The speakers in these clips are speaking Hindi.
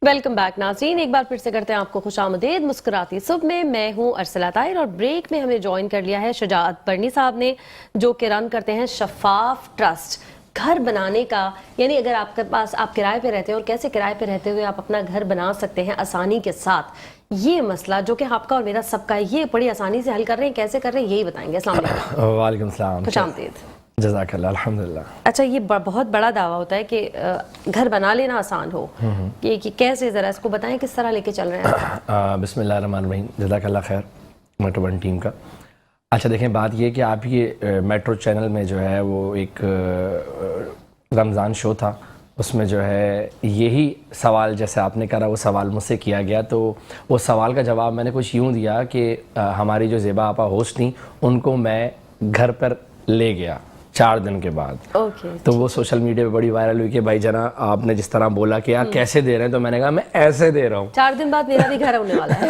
वेलकम बैक नाज़रीन, एक बार फिर से करते हैं आपको खुशामदीद मुस्कुराती सुबह में। मैं हूं अरसला ताहिर और ब्रेक में हमें ज्वाइन कर लिया है शुजाअत बरनी साहब ने, जो कि रन करते हैं शफाफ ट्रस्ट। घर बनाने का यानी अगर आपके पास आप किराए पे रहते हैं और कैसे किराए पे रहते हुए आप अपना घर बना सकते हैं आसानी के साथ, ये मसला जो कि आपका और मेरा सबका है, ये बड़ी आसानी से हल कर रहे हैं। कैसे कर रहे हैं यही बताएंगे। अस्सलाम वालेकुम। वालेकुम सलाम। खुशामदीद। जज़ाकल्लाह, अल्हम्दुलिल्लाह। अच्छा, ये बहुत बड़ा दावा होता है कि घर बना लेना आसान हो, कि कैसे, ज़रा इसको बताएं किस तरह लेके चल रहे हैं। बिस्मिल्लाहिर्रहमानिर्रहीम। जज़ाकल्लाह खैर मेट्रो वन टीम का। अच्छा देखें, बात ये कि आप ये मेट्रो चैनल में जो है वो एक रमज़ान शो था, उसमें जो है यही सवाल जैसे आपने करा वो सवाल मुझसे किया गया, तो वो सवाल का जवाब मैंने कुछ यूँ दिया कि हमारी जो ज़ेबा आपा होस्ट थी उनको मैं घर पर ले गया 4 दिन के बाद। तो वो सोशल मीडिया पे बड़ी वायरल हुई कि भाई जना आपने जिस तरह बोला कि यार कैसे दे रहे हैं, तो मैंने कहा मैं ऐसे दे रहा हूँ। 4 दिन बाद मेरा भी घर होने वाला है।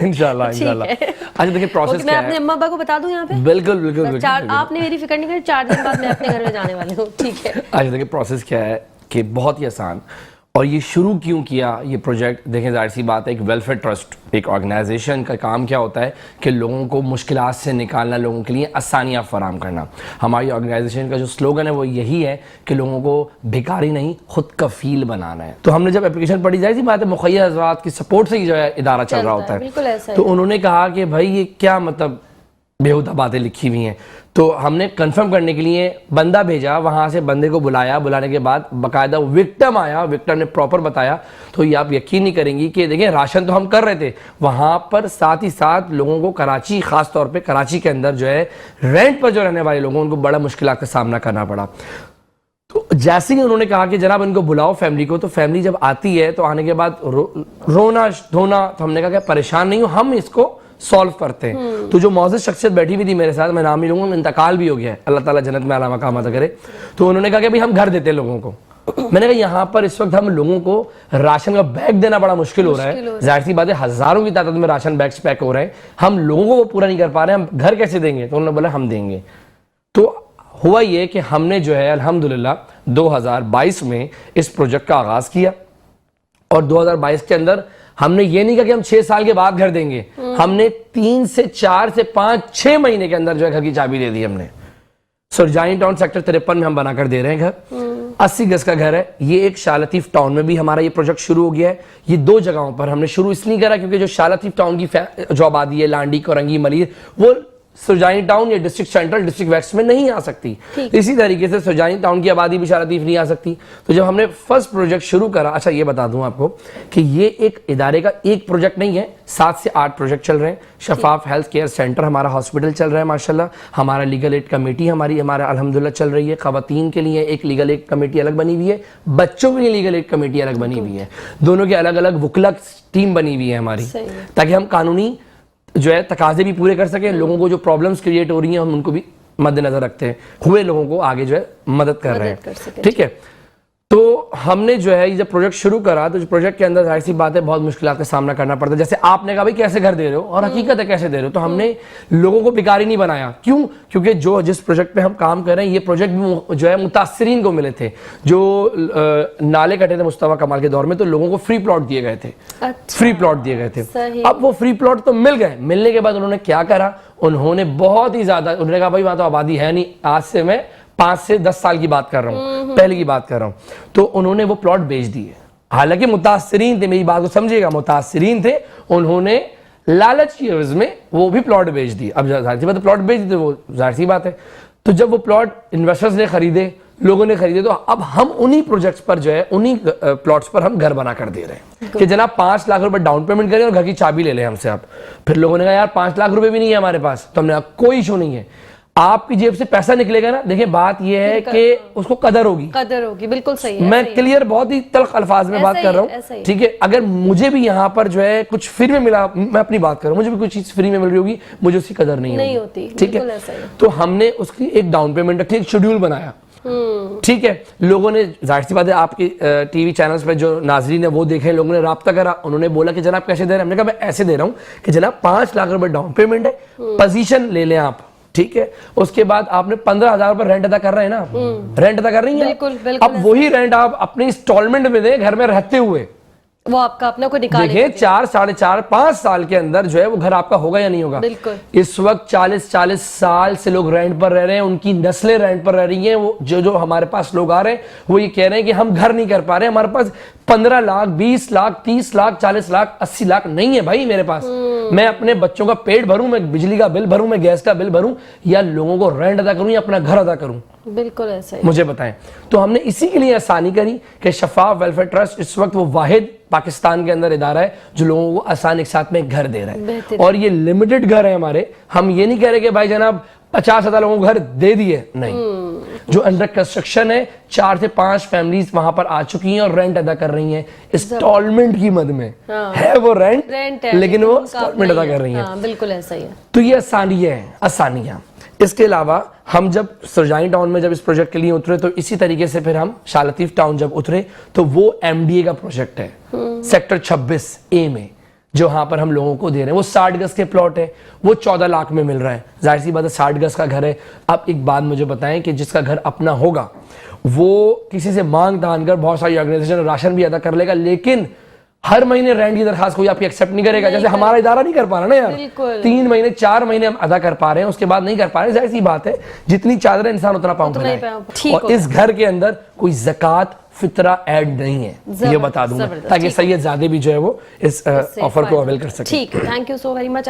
इंशाल्लाह इंशाल्लाह। अच्छा देखिए प्रोसेस क्या है, मैं अपने अम्मा अब्बा को बता दूं यहाँ पे। बिल्कुल बिल्कुल। आपने मेरी फिक्र नहीं करी, 4 दिन बाद मैं अपने घर में जाने वाली हूँ। ठीक है। अच्छा देखिए प्रोसेस क्या है कि बहुत ही आसान। और ये शुरू क्यों किया ये प्रोजेक्ट, देखें जाहिर सी बात है, एक वेलफेयर ट्रस्ट, एक ऑर्गेनाइजेशन का काम क्या होता है कि लोगों को मुश्किलात से निकालना, लोगों के लिए आसानियाँ फराम करना। हमारी ऑर्गेनाइजेशन का जो स्लोगन है वो यही है कि लोगों को भिखारी नहीं खुद कफील बनाना है। तो हमने जब एप्लीकेशन पढ़ी, जाहिर सी बात है मुखैया हज़रात की सपोर्ट से ही जो है इदारा चल रहा होता है, तो उन्होंने कहा कि भाई ये क्या मतलब बेहुदा बातें लिखी हुई हैं। तो हमने कंफर्म करने के लिए बंदा भेजा, वहाँ से बंदे को बुलाया, बुलाने के बाद बाकायदा विक्टिम आया, विक्टिम ने प्रॉपर बताया। तो ये आप यकीन नहीं करेंगी कि देखिए राशन तो हम कर रहे थे वहाँ पर, साथ ही साथ लोगों को कराची, ख़ास तौर पे कराची के अंदर जो है रेंट पर जो रहने वाले लोगों उनको बड़ा मुश्किलात का सामना करना पड़ा। तो जैसे ही उन्होंने कहा कि जनाब इनको बुलाओ फैमिली को, तो फैमिली जब आती है तो आने के बाद रोना धोना, तो हमने कहा कि परेशान नहीं हो, हम इसको सॉल्व करते हैं। तो जो मौजूद शख्सियत बैठी हुई थी मेरे साथ, मैं नाम नहीं लूंगा, इंतकाल भी हो गया है, अल्लाह ताला जन्नत में आला मकाम अता करे, तो उन्होंने कहा कि भाई हम घर देते हैं लोगों को। मैंने कहा यहाँ पर इस वक्त हम लोगों को राशन का बैग देना बड़ा मुश्किल हो रहा है, जाहिर सी बात है हजारों की तादाद में राशन बैग्स पैक हो रहे हैं, हम लोगों को वो पूरा नहीं कर पा रहे हैं, हम घर कैसे देंगे? तो उन्होंने बोला हम देंगे। तो हुआ ये कि हमने जो है अल्हम्दुलिल्लाह 2022 में इस प्रोजेक्ट का आगाज किया, और 2022 के अंदर हमने ये नहीं कहा कि हम 6 साल के बाद घर देंगे, हमने 3 से 4 से 5 6 महीने के अंदर जो है घर की चाबी दे दी हमने। सुरजानी टाउन सेक्टर 53 में हम बनाकर दे रहे हैं घर। 80 गज का घर है ये। एक शाह लतीफ टाउन में भी हमारा ये प्रोजेक्ट शुरू हो गया है। ये 2 जगहों पर हमने शुरू इसलिए करा क्योंकि जो शाह लतीफ टाउन की जो आबादी है, लांडी, कोरंगी, मलिर, वो सुरजानी टाउन या डिस्ट्रिक्ट सेंट्रल, डिस्ट्रिक्ट वेस्ट में नहीं आ सकती। इसी तरीके से सुरजानी टाउन की आबादी भी शाह लतीफ नहीं आ सकती। तो जब हमने फर्स्ट प्रोजेक्ट शुरू करा, अच्छा ये बता दूं आपको कि ये एक इदारे का एक प्रोजेक्ट नहीं है, 7 से 8 प्रोजेक्ट चल रहे हैं। शफाफ हेल्थ केयर सेंटर हमारा हॉस्पिटल चल रहा है माशाल्लाह, हमारा लीगल एड कमेटी हमारा अल्हम्दुलिल्लाह चल रही है। खवातीन के लिए एक लीगल एड कमेटी अलग बनी हुई है, बच्चों के लिए लीगल एड कमेटी अलग बनी हुई है, दोनों के अलग अलग वुकला टीम बनी हुई है हमारी, ताकि हम कानूनी जो है तकाजे भी पूरे कर सकें। लोगों को जो प्रॉब्लम्स क्रिएट हो रही हैं हम उनको भी मद्देनजर रखते हैं, हुए लोगों को आगे जो है मदद कर रहे हैं। ठीक है। तो हमने जो है ये जब प्रोजेक्ट शुरू करा, तो प्रोजेक्ट के अंदर जाहिर सी बात है बहुत मुश्किलात का सामना करना पड़ता है। जैसे आपने कहा भाई कैसे घर दे रहे हो, और हकीकत है कैसे दे रहे हो, तो हमने लोगों को भिखारी नहीं बनाया। क्यों? क्योंकि जो जिस प्रोजेक्ट पे हम काम कर रहे हैं, ये प्रोजेक्ट भी जो है मुतासरीन को मिले थे, जो नाले कटे थे मुस्तफा कमाल के दौर में, तो लोगों को फ्री प्लॉट दिए गए थे। फ्री प्लॉट दिए गए थे। अब वो फ्री प्लॉट तो मिल गए, मिलने के बाद उन्होंने क्या करा, उन्होंने बहुत ही ज्यादा, उन्होंने कहा भाई वहां तो आबादी है नहीं, आज से मैं 5 से 10 साल की बात कर रहा हूँ, पहले की बात कर रहा हूँ, तो उन्होंने वो प्लॉट बेच दिए। हालांकि मुतासरीन थे, मेरी बात को समझिएगा, मुतासरीन थे, उन्होंने लालच की एवज में वो भी प्लॉट बेच दिए। अब जाहिर सी बात है प्लॉट बेच दिए, वो जाहिर सी बात है। तो जब वो प्लॉट इन्वेस्टर्स ने खरीदे, लोगों ने खरीदे, तो अब हम उन्हीं प्रोजेक्ट्स पर जो है, उन्हीं प्लॉट्स पर हम घर बना कर दे रहे हैं कि जनाब 5 लाख रुपए डाउन पेमेंट करें और घर की चाबी ले लें हमसे आप। फिर लोगों ने कहा यार 5 लाख रुपए भी नहीं है हमारे पास, तो हमने कहा कोई इशू नहीं है, आपकी जेब से पैसा निकलेगा ना, देखिए बात यह है कि उसको कदर होगी। बिल्कुल सही है। मैं क्लियर बहुत ही तल्ख अल्फाज में बात कर रहा हूँ, ठीक है। अगर मुझे भी यहाँ पर जो है कुछ फ्री में मिला, मैं अपनी बात कर रहा हूँ, मुझे भी कुछ चीज फ्री में मिल रही होगी, मुझे उसकी कदर नहीं होती, ठीक है। तो हमने उसकी एक डाउन पेमेंट रखी, एक शेड्यूल बनाया, ठीक है। लोगों ने जाहिर सी बात है आपकी टीवी चैनल्स पे जो नाजरीन है वो देखे, लोगों ने राब्ता करा, उन्होंने बोला कि जनाब कैसे दे रहे हैं, हमने कहा मैं ऐसे दे रहा हूँ कि जनाब 5 लाख रुपए डाउन पेमेंट है, पोजीशन ले लें आप, ठीक है। उसके बाद आपने 15,000 पर रेंट अदा कर रहे हैं ना, रेंट अदा कर रही हैं, अब वही रेंट आप अपने इंस्टॉलमेंट में दें घर में रहते हुए, वो आपका अपना कोई निकाल देखिए 4, 4.5, 5 साल के अंदर जो है वो घर आपका होगा या नहीं होगा। बिल्कुल। इस वक्त 40 साल से लोग रेंट पर रह रहे हैं, उनकी नस्लें रेंट पर रह रही हैं। वो जो हमारे पास लोग आ रहे हैं वो ये कह रहे हैं कि हम घर नहीं कर पा रहे, हमारे पास 15 लाख, 20 लाख, 30 लाख, 40 लाख, 80 लाख नहीं है भाई मेरे पास। मैं अपने बच्चों का पेट भरूं, मैं बिजली का बिल भरूं, मैं गैस का बिल भरूं, या लोगों को रेंट अदा करूं, या अपना घर अदा करूं? बिल्कुल ऐसा ही। मुझे बताएं। तो हमने इसी के लिए आसानी करी कि शफाफ वेलफेयर ट्रस्ट इस वक्त वो वाहिद पाकिस्तान के अंदर इदारा है जो लोगों को आसान एक साथ में घर दे रहा है। और ये लिमिटेड घर है हमारे। हम ये नहीं कह रहे कि भाई जनाब 50,000 लोगों को घर दे दिए, नहीं। जो अंडर कंस्ट्रक्शन है 4 से 5 फैमिलीज वहां पर आ चुकी हैं और रेंट अदा कर रही हैं इंस्टॉलमेंट की मद में। है वो रेंट है, लेकिन वो इंस्टॉलमेंट अदा कर रही है। बिल्कुल ऐसा ही है। तो ये आसानियां। इसके अलावा हम जब सुरजाई टाउन में जब इस प्रोजेक्ट के लिए उतरे तो इसी तरीके से फिर हम शाह लतीफ टाउन जब उतरे तो वो MDA का प्रोजेक्ट है सेक्टर 26A में, जो यहाँ पर हम लोगों को दे रहे हैं। वो 60 गज के प्लॉट है, वो 14 लाख में मिल रहा है। जाहिर सी बात है 60 गज का घर है। आप एक बात मुझे बताएं कि जिसका घर अपना होगा वो किसी से मांग तान कर बहुत सारी ऑर्गेनाइजेशन राशन भी अदा कर लेगा, लेकिन हर महीने रेंट की दरखास्त कोई आपकी एक्सेप्ट नहीं करेगा। जैसे हमारा इदारा नहीं कर पा रहा ना यार, 3 महीने 4 महीने हम अदा कर पा रहे हैं, उसके बाद नहीं कर पा रहे। जाहिर सी बात है जितनी चादर है इंसान उतना पाँव फैलाए। और इस घर के अंदर कोई ज़कात फितरा ऐड नहीं है, ये बता दूंगा, ताकि सैयद ज़ादे भी जो है वो इस ऑफर को अवेल कर सके। ठीक, thank you so very much.